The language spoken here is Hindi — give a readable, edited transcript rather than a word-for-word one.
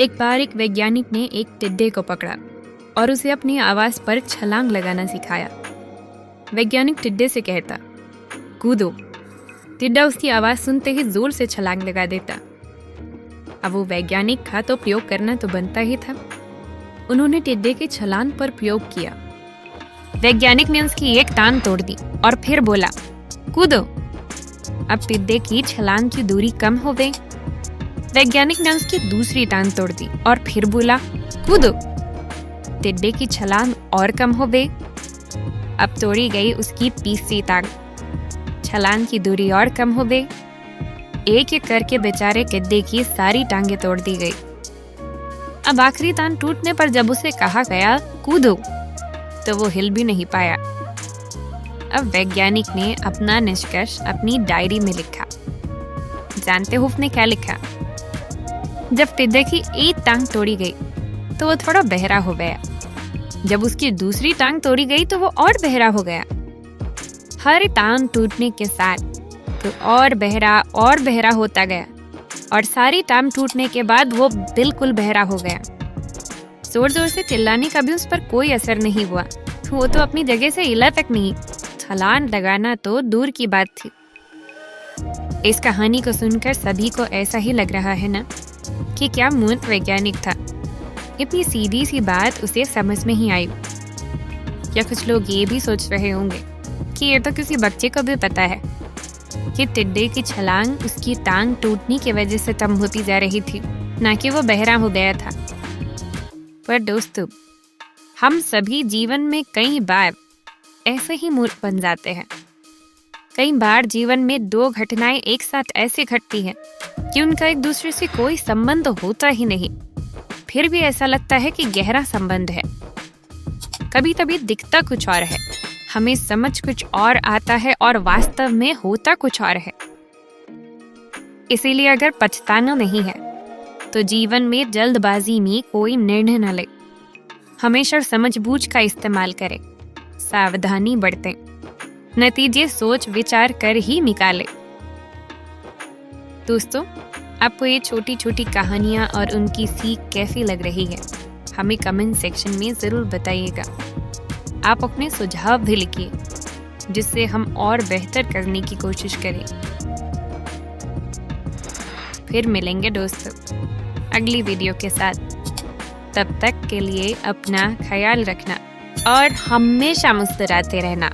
एक बार एक वैज्ञानिक ने एक टिड्डे को पकड़ा और उसे अपनी आवाज पर छलांग लगाना सिखाया। वैज्ञानिक टिड्डे से कहता, कूदो। टिड्डा उसकी आवाज सुनते ही जोर से छलांग लगा देता। अब वो वैज्ञानिक था तो प्रयोग करना तो बनता ही था। उन्होंने टिड्डे के छलांग पर प्रयोग किया। वैज्ञानिक ने उसकी एक टांग तोड़ दी और फिर बोला, कूदो। अब टिड्डे की छलांग की दूरी कम हो गई। वैज्ञानिक ने उसकी दूसरी टांग तोड़ दी और फिर बोला, कूदो। टिड्डे की छलांग और कम हो गई। अब तोड़ी गई उसकी तीसरी टांग। छलांग की दूरी और कम हो गई। एक एक करके बेचारे टिड्डे की सारी टांगें तोड़ दी गई। अब आखिरी टांग टूटने पर जब उसे कहा गया कूदो, तो वो हिल भी नहीं पाया। अब वैज्ञानिक ने अपना निष्कर्ष अपनी डायरी में लिखा। जानते हो उसने क्या लिखा? जब टिड्डे की एक टांग तोड़ी गई तो वो थोड़ा बहरा हो गया। जब उसकी दूसरी टांग तोड़ी गई तो वो और बहरा हो गया। हर टांग टूटने के साथ तो और बहरा होता गया और सारी टांग टूटने के बाद वो बिल्कुल बहरा हो गया। जोर जोर से चिल्लाने का भी उस पर कोई असर नहीं हुआ। वो तो अपनी जगह से हिला तक नहीं। छलांग लगाना तो दूर की बात थी। इस कहानी को सुनकर सभी को ऐसा ही लग रहा है ना कि क्या मूर्ख वैज्ञानिक था। इतनी सीधी सी बात उसे समझ में ही आई। या कुछ लोग ये भी सोच रहे होंगे कि ये तो किसी बच्चे को भी पता है कि टिड्डे की छलांग उसकी टांग टूटने की वजह से कम होती जा रही थी, ना कि वो बहरा हो गया था। पर दोस्तों, हम सभी जीवन में कई बार ऐसे ही मूर्ख बन जाते हैं। कई बार जीवन में दो घटनाएं एक साथ ऐसे घटती हैं कि उनका एक दूसरे से कोई संबंध होता ही नहीं, फिर भी ऐसा लगता है कि गहरा संबंध है। कभी कभी दिखता कुछ और है, हमें समझ कुछ और आता है और वास्तव में होता कुछ और है। इसीलिए अगर पछताना नहीं है तो जीवन में जल्दबाजी में कोई निर्णय न ले। हमेशा समझबूझ का इस्तेमाल करें, सावधानी बरतें, नतीजे सोच विचार कर ही निकालें। दोस्तों, आपको ये छोटी छोटी कहानियाँ और उनकी सीख कैसी लग रही है, हमें कमेंट सेक्शन में ज़रूर बताइएगा। आप अपने सुझाव भी लिखिए जिससे हम और बेहतर करने की कोशिश करें। फिर मिलेंगे दोस्तों अगली वीडियो के साथ। तब तक के लिए अपना ख्याल रखना और हमेशा मुस्कुराते रहना।